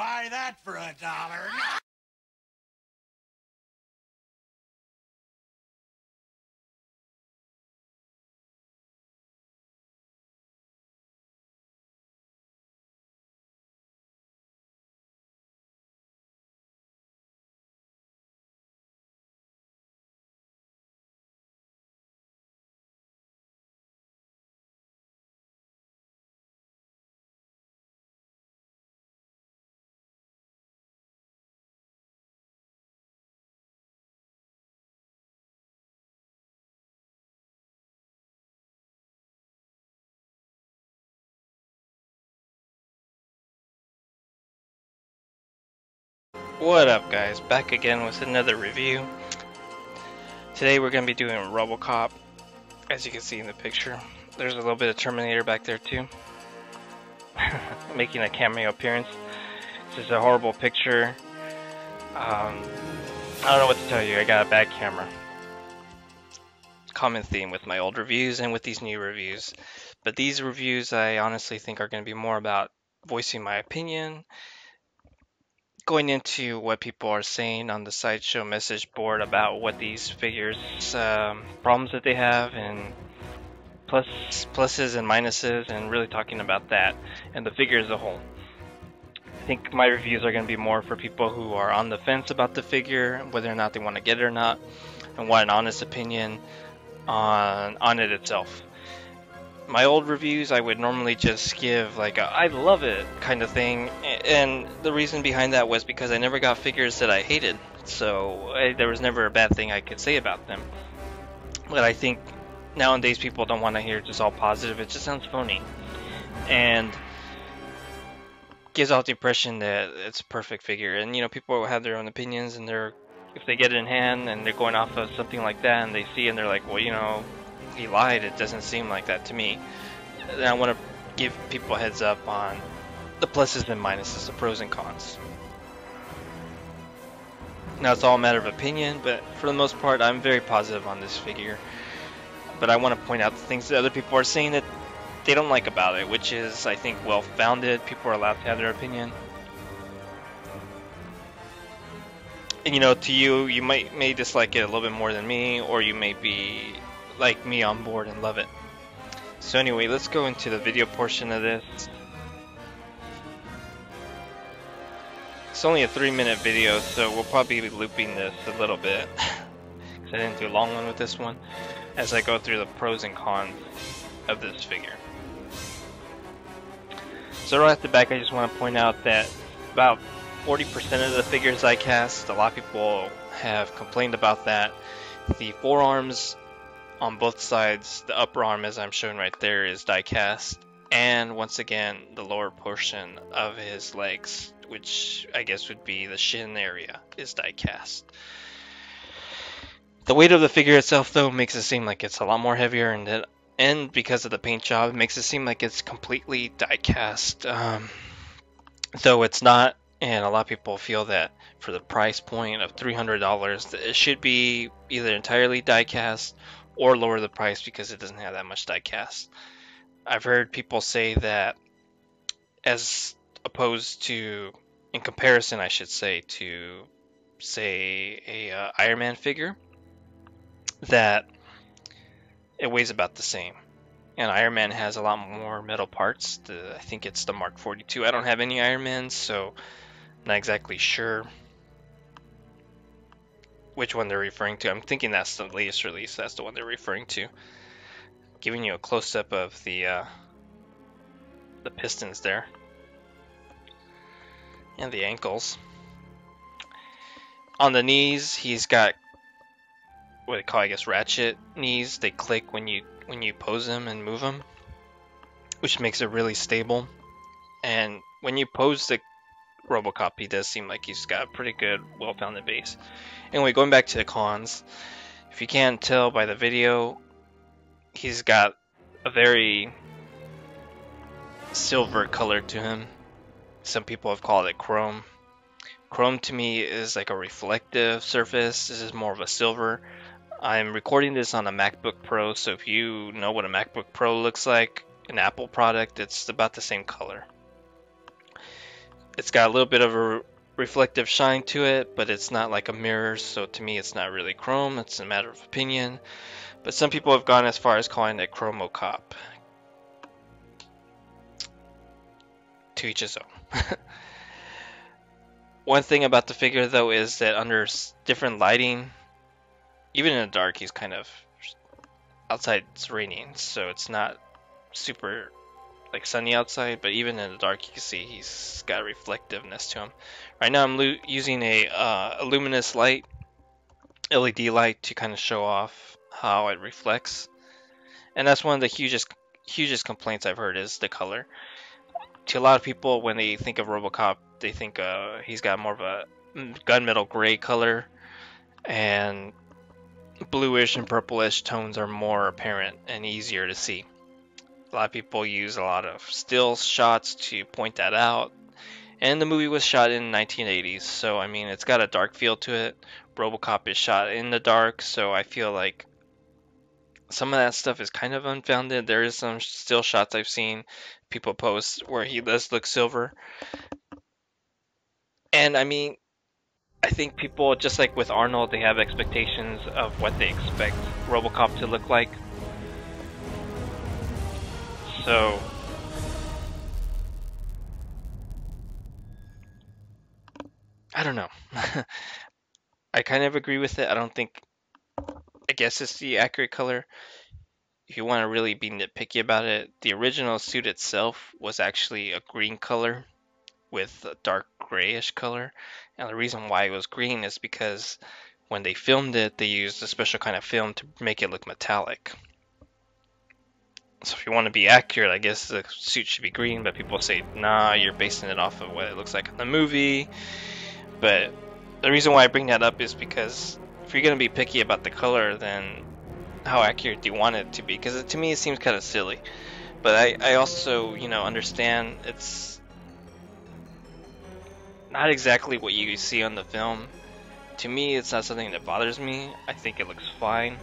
buy that for $1. What up, guys? Back again with another review. Today we're going to be doing Robocop. As you can see in the picture, there's a little bit of Terminator back there too, making a cameo appearance. This is a horrible picture. I don't know what to tell you. I got a bad camera. Common theme with my old reviews and with these new reviews. But these reviews I honestly think are going to be more about voicing my opinion, going into what people are saying on the Sideshow message board about what these figures, problems that they have, and pluses and minuses, and really talking about that and the figure as a whole. I think my reviews are going to be more for people who are on the fence about the figure, whether or not they want to get it or not, and want an honest opinion on it itself. My old reviews, I would normally just give like a I love it kind of thing, and the reason behind that was because I never got figures that I hated, so there was never a bad thing I could say about them. But I think nowadays people don't want to hear just all positive. It just sounds phony, and gives out the impression that it's a perfect figure. And you know, people have their own opinions, and if they get it in hand and they're going off of something like that, and they see and they're like, well, you know, he lied, it doesn't seem like that to me. And I want to give people a heads up on the pluses and minuses, the pros and cons. Now it's all a matter of opinion, but for the most part I'm very positive on this figure. But I want to point out the things that other people are saying that they don't like about it, which is, I think, well founded. People are allowed to have their opinion. And you know, to you, you may dislike it a little bit more than me, or you may be like me on board and love it. So anyway, let's go into the video portion of this. It's only a 3-minute video, so we'll probably be looping this a little bit because I didn't do a long one with this one, as I go through the pros and cons of this figure. So right off the back, I just want to point out that about 40% of the figures I cast, a lot of people have complained about that. The forearms on both sides, the upper arm, as I'm showing right there, is die cast, and once again the lower portion of his legs, which I guess would be the shin area, is die cast. The weight of the figure itself, though, makes it seem like it's a lot more heavier, and because of the paint job, it makes it seem like it's completely die cast, though it's not. And a lot of people feel that for the price point of $300, it should be either entirely die cast or lower the price because it doesn't have that much die cast. I've heard people say that, as opposed to, in comparison I should say, to say a Iron Man figure, that it weighs about the same. And Iron Man has a lot more metal parts. I think it's the Mark 42. I don't have any Iron Mans, so I'm not exactly sure which one they're referring to. I'm thinking that's the latest release. That's the one they're referring to. Giving you a close-up of the pistons there and the ankles. On the knees, he's got what they call, I guess, ratchet knees. They click when you pose them and move them, which makes it really stable. And when you pose the Robocop, he does seem like he's got a pretty good, well-founded base. Anyway, going back to the cons, if you can't tell by the video, he's got a very silver color to him. Some people have called it chrome. Chrome to me is like a reflective surface. This is more of a silver. I'm recording this on a MacBook Pro, so if you know what a MacBook Pro looks like, an Apple product, it's about the same color. It's got a little bit of a reflective shine to it, but it's not like a mirror, so to me it's not really chrome. It's a matter of opinion. But some people have gone as far as calling it Chromocop. To each his own. One thing about the figure though is that under different lighting, even in the dark, he's kind of outside. It's raining, so it's not super like sunny outside, but even in the dark you can see he's got a reflectiveness to him. Right now I'm using a luminous light, LED light, to kind of show off how it reflects, and that's one of the hugest complaints I've heard is the color. To a lot of people, when they think of RoboCop, they think he's got more of a gunmetal gray color, and bluish and purplish tones are more apparent and easier to see. A lot of people use a lot of still shots to point that out. And the movie was shot in the 1980s, so I mean, it's got a dark feel to it. RoboCop is shot in the dark, so I feel like some of that stuff is kind of unfounded. There is some still shots I've seen people post where he does look silver. And I mean, I think people, just like with Arnold, they have expectations of what they expect RoboCop to look like. So I don't know. I kind of agree with it. I guess it's the accurate color. If you want to really be nitpicky about it, the original suit itself was actually a green color with a dark grayish color. And the reason why it was green is because when they filmed it, they used a special kind of film to make it look metallic. So if you want to be accurate, I guess the suit should be green, but people say, nah, you're basing it off of what it looks like in the movie. But the reason why I bring that up is because if you're going to be picky about the color, then how accurate do you want it to be? Because to me it seems kind of silly. But I also, understand it's not exactly what you see on the film. To me, it's not something that bothers me. I think it looks fine.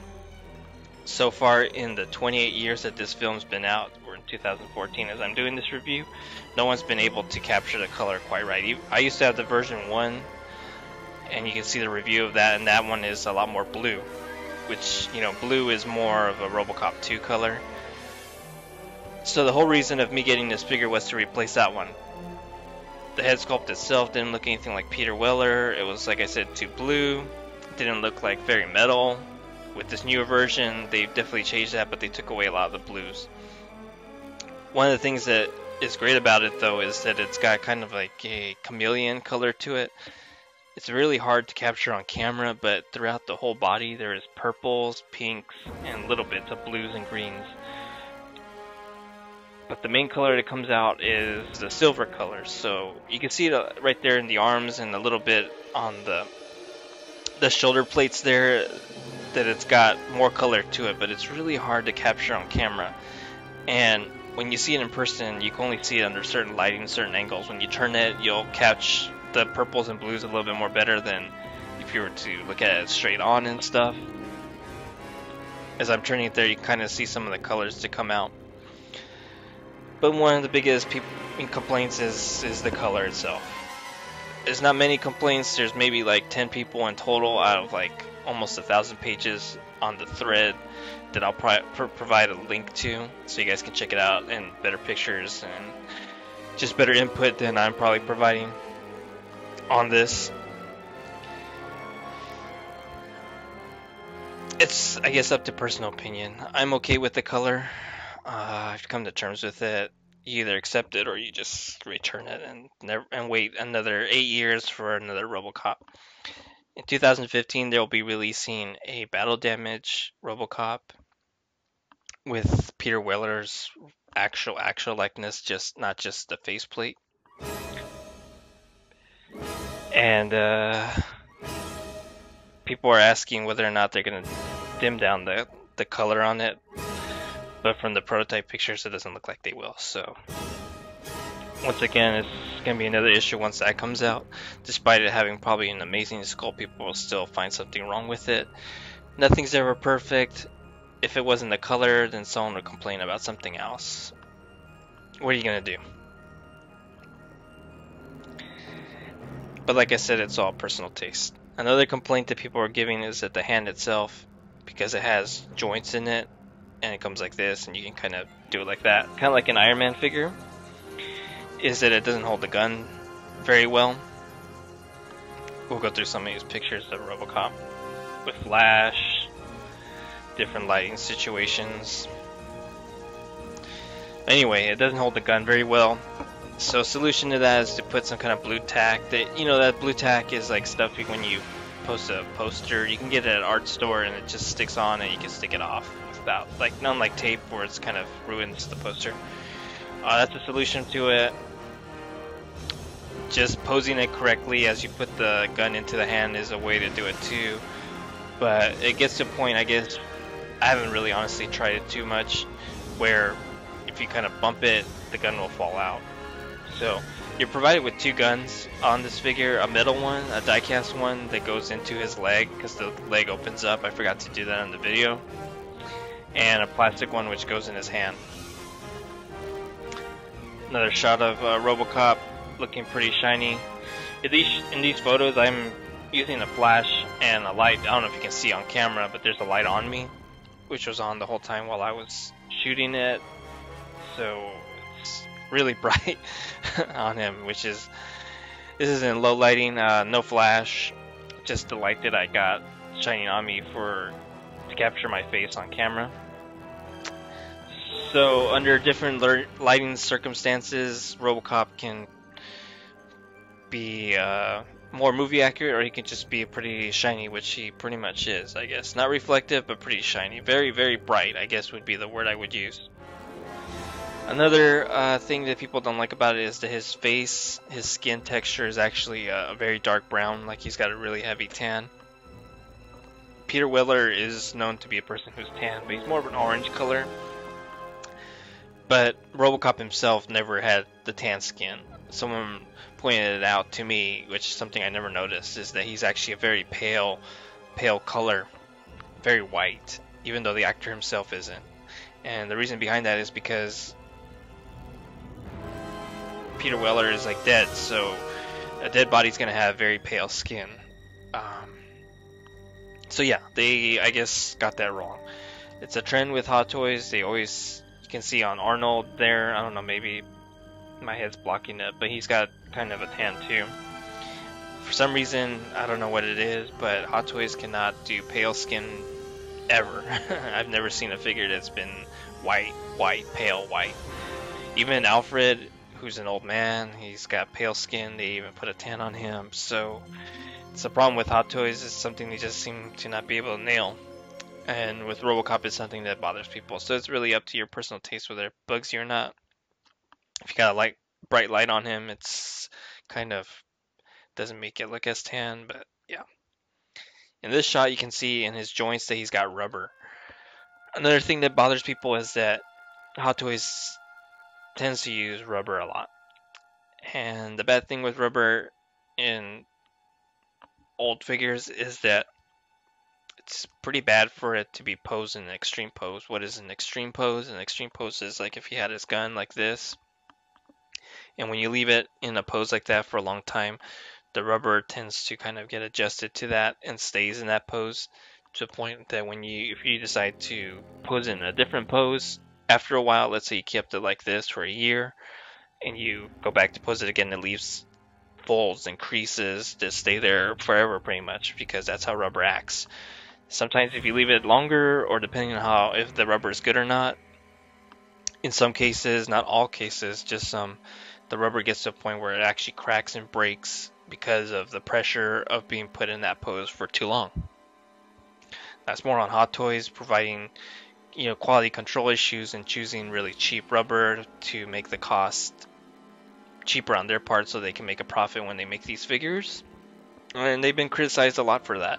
So far in the 28 years that this film's been out, or in 2014 as I'm doing this review, no one's been able to capture the color quite right. I used to have the version 1, and you can see the review of that, and that one is a lot more blue, which, blue is more of a RoboCop 2 color. So the whole reason of me getting this figure was to replace that one. The head sculpt itself didn't look anything like Peter Weller. It was, like I said, too blue. It didn't look like very metal. With this newer version, they definitely changed that, but they took away a lot of the blues. One of the things that is great about it, though, is that it's got kind of like a chameleon color to it. It's really hard to capture on camera, but throughout the whole body, there is purples, pinks, and little bits of blues and greens. But the main color that comes out is the silver color, so you can see it right there in the arms and a little bit on the shoulder plates there, that it's got more color to it, but it's really hard to capture on camera. And when you see it in person, you can only see it under certain lighting, certain angles. When you turn it, you'll catch the purples and blues a little bit more better than if you were to look at it straight on and stuff. As I'm turning it there, you can kind of see some of the colors to come out. But one of the biggest complaints is the color itself. There's not many complaints. There's maybe like 10 people in total out of like almost 1,000 pages on the thread that I'll provide a link to, so you guys can check it out, and better pictures and just better input than I'm probably providing on this. It's, I guess, up to personal opinion. I'm okay with the color. I've come to terms with it. You either accept it or you just return it and wait another 8 years for another RoboCop. In 2015, they'll be releasing a battle damage RoboCop with Peter Weller's actual likeness, not just the faceplate. And people are asking whether or not they're going to dim down the color on it. But from the prototype pictures, it doesn't look like they will. So once again, it's going to be another issue once that comes out. Despite it having probably an amazing sculpt, people will still find something wrong with it. Nothing's ever perfect. If it wasn't the color, then someone would complain about something else. What are you going to do? But like I said, it's all personal taste. Another complaint that people are giving is that the hand itself, because it has joints in it, and it comes like this, and you can kind of do it like that, kind of like an Iron Man figure, is that it doesn't hold the gun very well. We'll go through some of these pictures of Robocop with flash, different lighting situations. Anyway, it doesn't hold the gun very well. So solution to that is to put some kind of blue tack. That blue tack is like stuff when you post a poster. You can get it at an art store and it just sticks on and you can stick it off without, like, not like tape where it's kind of ruins the poster. That's a solution to it. Just posing it correctly as you put the gun into the hand is a way to do it too. But it gets to a point, I guess, I haven't really honestly tried it too much, where if you kind of bump it, the gun will fall out. So you're provided with two guns on this figure, a metal one, a die-cast one that goes into his leg because the leg opens up. I forgot to do that in the video. And a plastic one which goes in his hand. Another shot of Robocop looking pretty shiny. In these photos I'm using a flash and a light. I don't know if you can see on camera, but there's a light on me, which was on the whole time while I was shooting it. So it's really bright on him, this is in low lighting, no flash, just the light that I got shining on me to capture my face on camera. So under different lighting circumstances, Robocop can be more movie accurate, or he can just be pretty shiny, which he pretty much is, I guess. Not reflective, but pretty shiny. Very, very bright, I guess would be the word I would use. Another thing that people don't like about it is that his skin texture is actually a very dark brown, like he's got a really heavy tan. Peter Weller is known to be a person who's tan, but he's more of an orange color. But Robocop himself never had the tan skin. Someone pointed it out to me, which is something I never noticed, is that he's actually a very pale color, very white, even though the actor himself isn't. And the reason behind that is because Peter Weller is like dead, so a dead body's gonna have very pale skin. So yeah, they, I guess, got that wrong. It's a trend with Hot Toys. They always, you can see on Arnold there, I don't know, maybe my head's blocking it, but he's got kind of a tan too. For some reason, I don't know what it is, but Hot Toys cannot do pale skin ever. I've never seen a figure that's been white, pale white. Even Alfred, who's an old man, he's got pale skin. They even put a tan on him. So it's a problem with Hot Toys. It's something they just seem to not be able to nail. And with Robocop, it's something that bothers people. So it's really up to your personal taste whether it bugs you or not. If you got a bright light on him, it's kind of doesn't make it look as tan, but yeah. In this shot, you can see in his joints that he's got rubber. Another thing that bothers people is that Hot Toys tends to use rubber a lot. And the bad thing with rubber in old figures is that it's pretty bad for it to be posed in an extreme pose. What is an extreme pose? An extreme pose is like if he had his gun like this, and when you leave it in a pose like that for a long time, the rubber tends to kind of get adjusted to that and stays in that pose to the point that if you decide to pose in a different pose, after a while, let's say you kept it like this for a year, and you go back to pose it again, it leaves folds and creases that stay there forever pretty much, because that's how rubber acts. Sometimes if you leave it longer, or depending on if the rubber is good or not, in some cases, not all cases, just some, the rubber gets to a point where it actually cracks and breaks because of the pressure of being put in that pose for too long. That's more on Hot Toys providing, quality control issues and choosing really cheap rubber to make the cost cheaper on their part so they can make a profit when they make these figures. And they've been criticized a lot for that.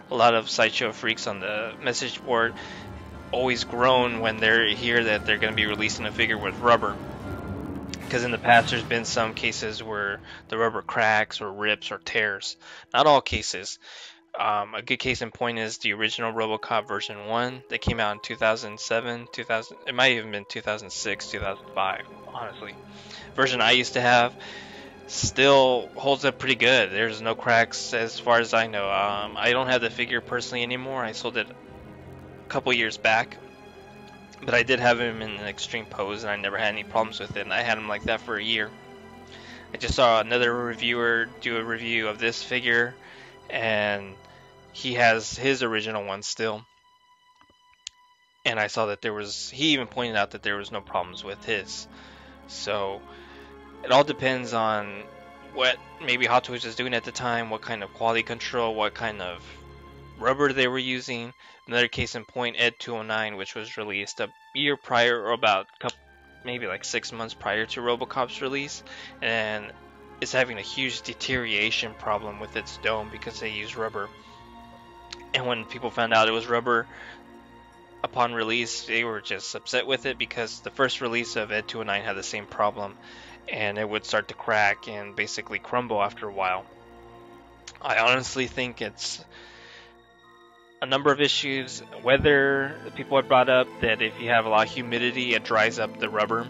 A lot of sideshow freaks on the message board always groan when they hear that they're going to be releasing a figure with rubber. Because in the past there's been some cases where the rubber cracks or rips or tears. Not all cases. A good case in point is the original Robocop version 1 that came out in 2007, it might have even been 2006, 2005, honestly. Version I used to have, still holds up pretty good. There's no cracks as far as I know. I don't have the figure personally anymore. I sold it a couple years back, but I did have him in an extreme pose and I never had any problems with it, and I had him like that for a year. I just saw another reviewer do a review of this figure, and he has his original one still, and I saw that he even pointed out that there was no problems with his. So it all depends on what maybe Hot Toys was doing at the time, what kind of quality control, what kind of rubber they were using. Another case in point, Ed 209, which was released a year prior, or about maybe like 6 months prior to Robocop's release, and it's having a huge deterioration problem with its dome because they use rubber. And when people found out it was rubber upon release, they were just upset with it, because the first release of Ed 209 had the same problem, and it would start to crack and basically crumble after a while. I honestly think it's a number of issues. Weather, people have brought up that if you have a lot of humidity, it dries up the rubber.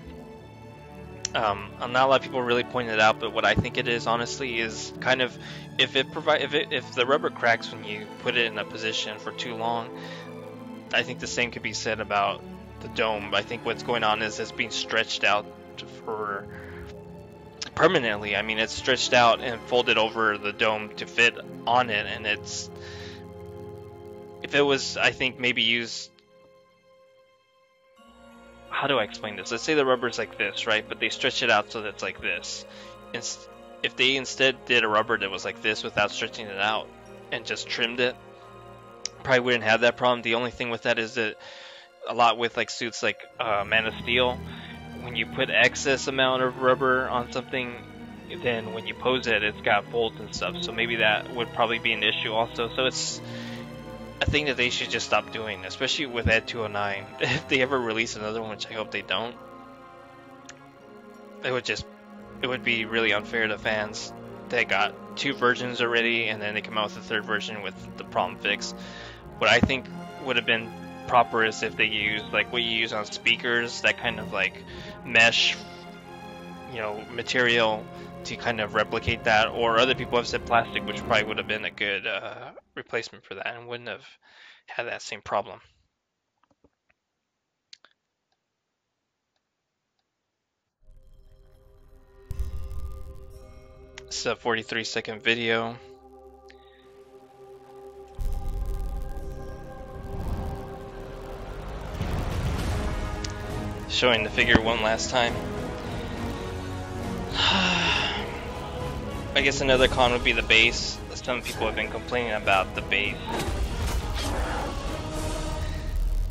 Not a lot of people really pointed it out, but what I think it is, honestly, is kind of if the rubber cracks when you put it in a position for too long. I think the same could be said about the dome. I think what's going on is it's being stretched out for permanently. I mean, it's stretched out and folded over the dome to fit on it, and if it was, I think, maybe used, how do I explain this? Let's say the rubber's like this, right? But they stretch it out so that it's like this. If they instead did a rubber that was like this without stretching it out and just trimmed it, probably wouldn't have that problem. The only thing with that is that a lot with like suits like Man of Steel, when you put excess amount of rubber on something, then when you pose it, it's got folds and stuff. So maybe that would probably be an issue also. So it's a thing that they should just stop doing, especially with Ed 209. If they ever release another one, which I hope they don't, it would be really unfair to fans. They got 2 versions already, and then they come out with a 3rd version with the problem fixed. What I think would have been proper is if they used like what you use on speakers, that kind of like mesh, material to kind of replicate that. Or other people have said plastic, which probably would have been a good replacement for that and wouldn't have had that same problem. It's a 43-second video. Showing the figure one last time. I guess another con would be the base. Some people have been complaining about the base.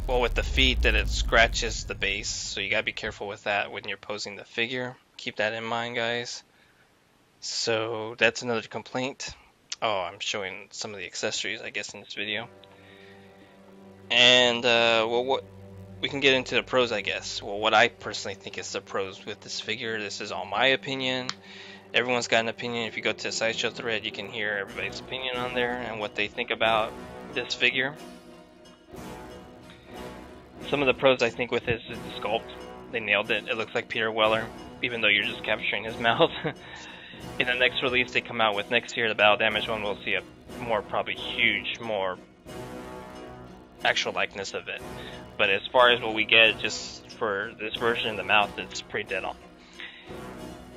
Well, with the feet, that it scratches the base, so you gotta be careful with that when you're posing the figure. Keep that in mind, guys. So that's another complaint. Oh, I'm showing some of the accessories, I guess, in this video. And well, we can get into the pros, I guess. Well, what I personally think is the pros with this figure. This is all my opinion. Everyone's got an opinion. If you go to a Sideshow thread, you can hear everybody's opinion on there and what they think about this figure. Some of the pros I think with this is the sculpt. They nailed it. It looks like Peter Weller, even though you're just capturing his mouth. In the next release they come out with next year, the Battle Damage one, we'll see a more probably huge, more actual likeness of it. But as far as what we get just for this version of the mouth, it's pretty dead on.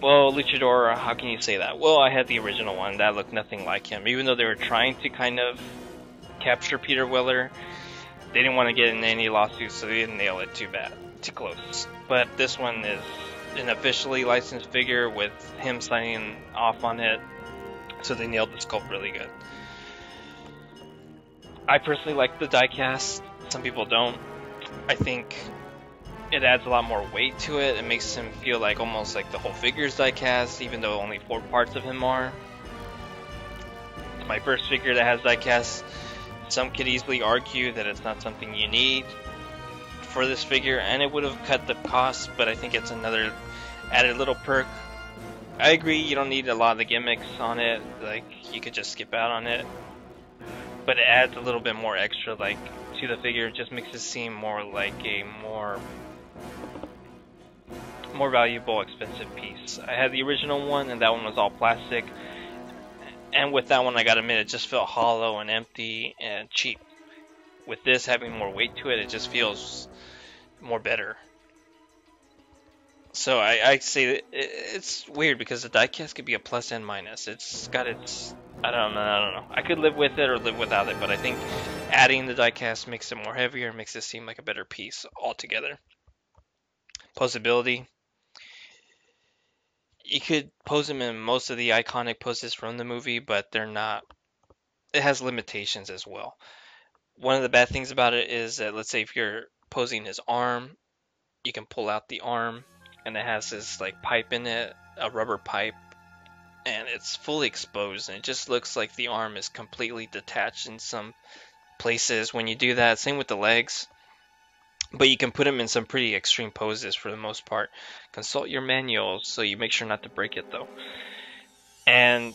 Well, Luchador, how can you say that? Well, I had the original one. That looked nothing like him. Even though they were trying to kind of capture Peter Weller, they didn't want to get in any lawsuits, so they didn't nail it too bad, too close. But this one is an officially licensed figure with him signing off on it, so they nailed the sculpt really good. I personally like the diecast. Some people don't. I think it adds a lot more weight to it. It makes him feel like almost like the whole figure's diecast, even though only 4 parts of him are. It's my first figure that has diecast. Some could easily argue that it's not something you need for this figure, and it would have cut the cost, but I think it's another added little perk. I agree, you don't need a lot of the gimmicks on it, like you could just skip out on it, but it adds a little bit more extra like to the figure. It just makes it seem more like a more more valuable, expensive piece. I had the original one, and that one was all plastic. And with that one, I gotta admit, it just felt hollow and empty and cheap. With this having more weight to it, it just feels more better. So I say that it's weird because the diecast could be a plus and minus. It's got its, I don't know. I could live with it or live without it, but I think adding the diecast makes it more heavier, makes it seem like a better piece altogether. Posability. You could pose them in most of the iconic poses from the movie, but they're not. It has limitations as well. One of the bad things about it is that, let's say if you're posing his arm, you can pull out the arm, and it has this like pipe in it, a rubber pipe, and it's fully exposed, and it just looks like the arm is completely detached in some places when you do that. Same with the legs, but you can put them in some pretty extreme poses for the most part. Consult your manuals so you make sure not to break it though. And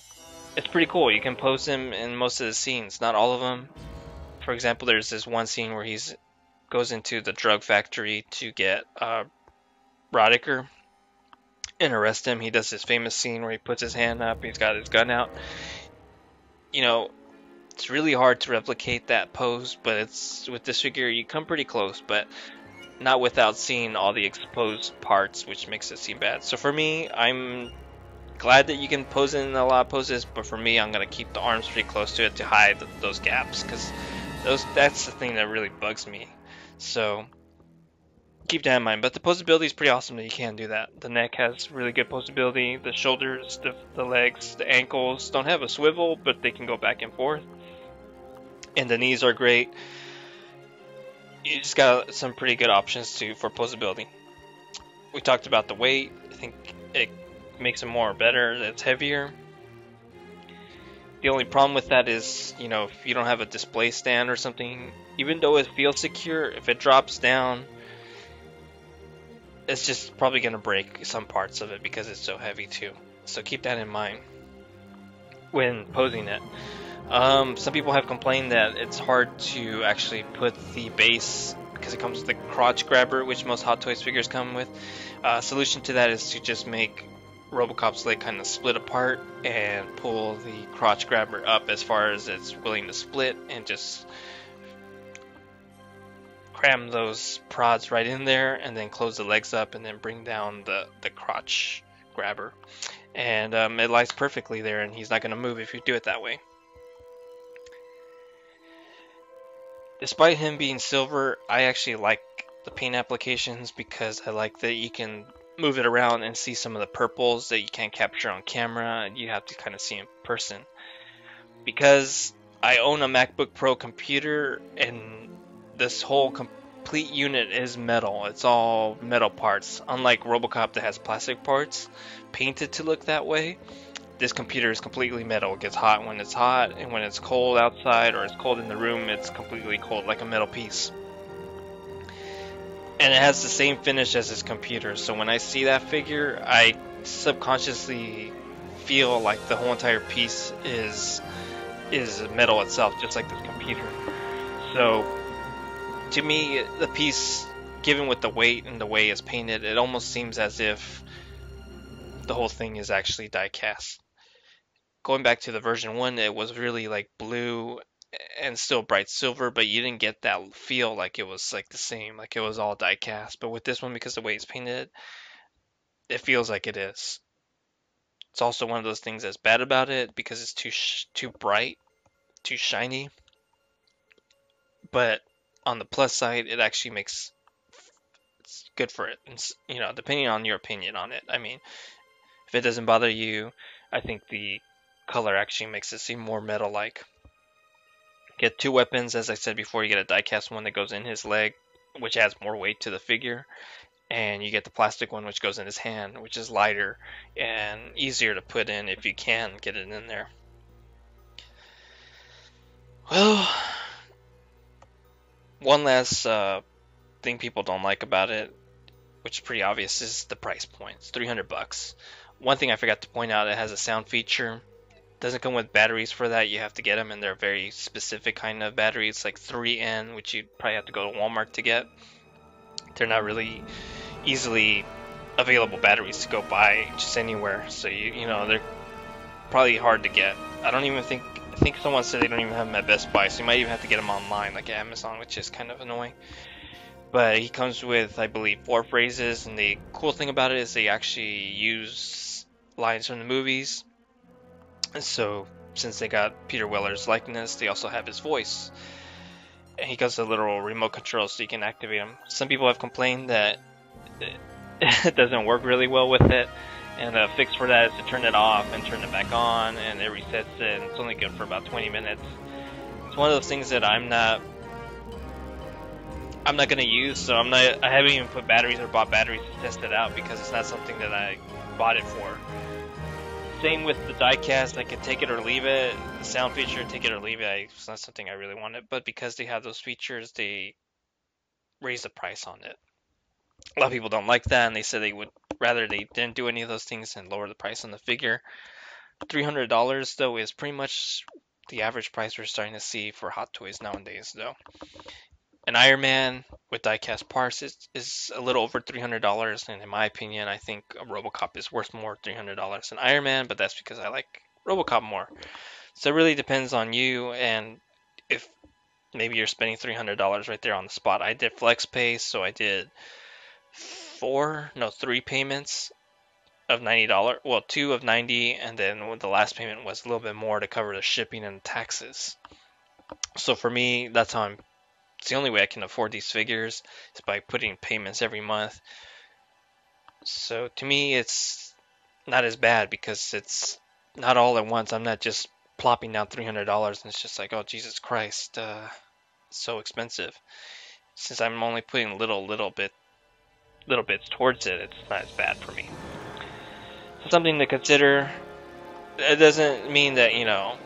it's pretty cool. You can pose him in most of the scenes, not all of them. For example, there's this one scene where he goes into the drug factory to get Rodiker and arrest him. He does this famous scene where he puts his hand up, he's got his gun out. You know, it's really hard to replicate that pose, but it's with this figure you come pretty close, but not without seeing all the exposed parts, which makes it seem bad. So for me, I'm glad that you can pose in a lot of poses, but for me, I'm going to keep the arms pretty close to it to hide those gaps, because that's the thing that really bugs me. So keep that in mind. But the posability is pretty awesome that you can do that. The neck has really good posability. The shoulders, the legs, the ankles don't have a swivel, but they can go back and forth. And the knees are great. You just got some pretty good options for posability. We talked about the weight. I think it makes it more better. It's heavier. The only problem with that is, you know, if you don't have a display stand or something, even though it feels secure, if it drops down, it's just probably going to break some parts of it because it's so heavy too. So keep that in mind when posing it. Some people have complained that it's hard to actually put the base because it comes with the crotch grabber, which most Hot Toys figures come with. Solution to that is to just make Robocop's leg kind of split apart and pull the crotch grabber up as far as it's willing to split, and just cram those prods right in there, and then close the legs up, and then bring down the crotch grabber, and it lies perfectly there, and he's not going to move if you do it that way. Despite him being silver, I actually like the paint applications because I like that you can move it around and see some of the purples that you can't capture on camera, and you have to kind of see in person. Because I own a MacBook Pro computer, and this whole complete unit is metal. It's all metal parts. Unlike Robocop that has plastic parts painted to look that way, this computer is completely metal. It gets hot when it's hot, and when it's cold outside or it's cold in the room, it's completely cold, like a metal piece. And it has the same finish as his computer, so when I see that figure, I subconsciously feel like the whole entire piece is metal itself, just like this computer. So to me, the piece, given with the weight and the way it's painted, it almost seems as if the whole thing is actually die-cast. Going back to the version 1, it was really like blue and still bright silver, but you didn't get that feel like it was like the same, like it was all die-cast. But with this one, because the way it's painted, it feels like it is. It's also one of those things that's bad about it because it's too bright, too shiny. But on the plus side, it actually it's good for it. And, you know, depending on your opinion on it. I mean, if it doesn't bother you, I think the color actually makes it seem more metal-like. Get two weapons, as I said before. You get a die-cast one that goes in his leg, which adds more weight to the figure, and you get the plastic one which goes in his hand, which is lighter and easier to put in if you can get it in there. Well, one last thing people don't like about it, which is pretty obvious, is the price point. It's $300. One thing I forgot to point out, it has a sound feature. Doesn't come with batteries for that. You have to get them, and they're very specific kind of batteries, like 3N, which you'd probably have to go to Walmart to get. They're not really easily available batteries to go buy just anywhere. So you know they're probably hard to get. I think someone said they don't even have them at Best Buy, so you might even have to get them online like Amazon, which is kind of annoying. But he comes with, I believe, 4 phrases, and the cool thing about it is they actually use lines from the movies. And so since they got Peter Weller's likeness, they also have his voice. And he comes with a little remote control so you can activate him. Some people have complained that it doesn't work really well with it. And the fix for that is to turn it off and turn it back on, and it resets it, and it's only good for about 20 minutes. It's one of those things that I'm not gonna use, so I haven't even put batteries or bought batteries to test it out because it's not something that I bought it for. Same with the diecast, I could take it or leave it. The sound feature, take it or leave it. It's not something I really wanted, but because they have those features, they raise the price on it. A lot of people don't like that, and they said they would rather they didn't do any of those things and lower the price on the figure. $300 though is pretty much the average price we're starting to see for Hot Toys nowadays though. An Iron Man with diecast parts is a little over $300, and in my opinion, I think a Robocop is worth more $300 than Iron Man, but that's because I like Robocop more. So it really depends on you, and if maybe you're spending $300 right there on the spot. I did flex pay, so I did 3 payments of $90. Well, 2 of 90, and then the last payment was a little bit more to cover the shipping and taxes. So for me, it's the only way I can afford these figures is by putting payments every month. So to me, it's not as bad because it's not all at once. I'm not just plopping down $300 and it's just like, oh Jesus Christ, so expensive. Since I'm only putting little bits towards it, it's not as bad for me. So something to consider. It doesn't mean that, you know,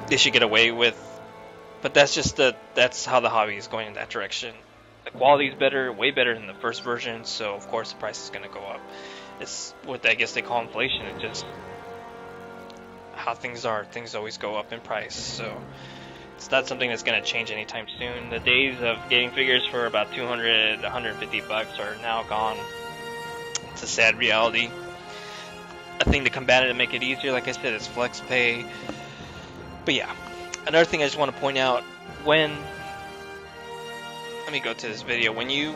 they should get away with, but that's how the hobby is going in that direction. The quality is better, way better than the first version, so of course the price is going to go up. It's what I guess they call inflation. It's just how things are. Things always go up in price, so it's not something that's going to change anytime soon. The days of getting figures for about $200, $150 are now gone. It's a sad reality. A thing to combat it and make it easier, like I said, is flex pay. But yeah, another thing I just want to point out, let me go to this video, when you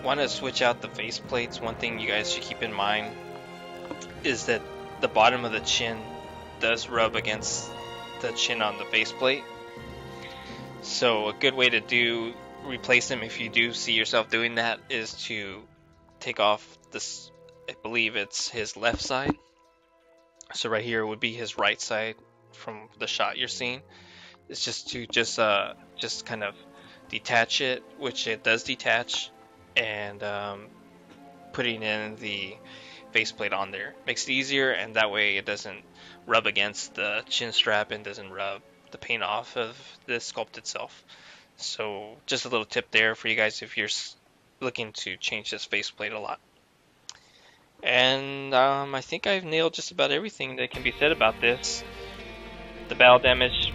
want to switch out the face plates, one thing you guys should keep in mind is that the bottom of the chin does rub against the chin on the faceplate. So a good way to replace them, if you do see yourself doing that, is to take off this, I believe it's his left side. So right here would be his right side from the shot you're seeing. It's just to just kind of detach it, which it does detach, and putting in the faceplate on there makes it easier, and that way it doesn't rub against the chin strap and doesn't rub the paint off of the sculpt itself. So just a little tip there for you guys if you're looking to change this faceplate a lot. And I think I've nailed just about everything that can be said about this. The battle damage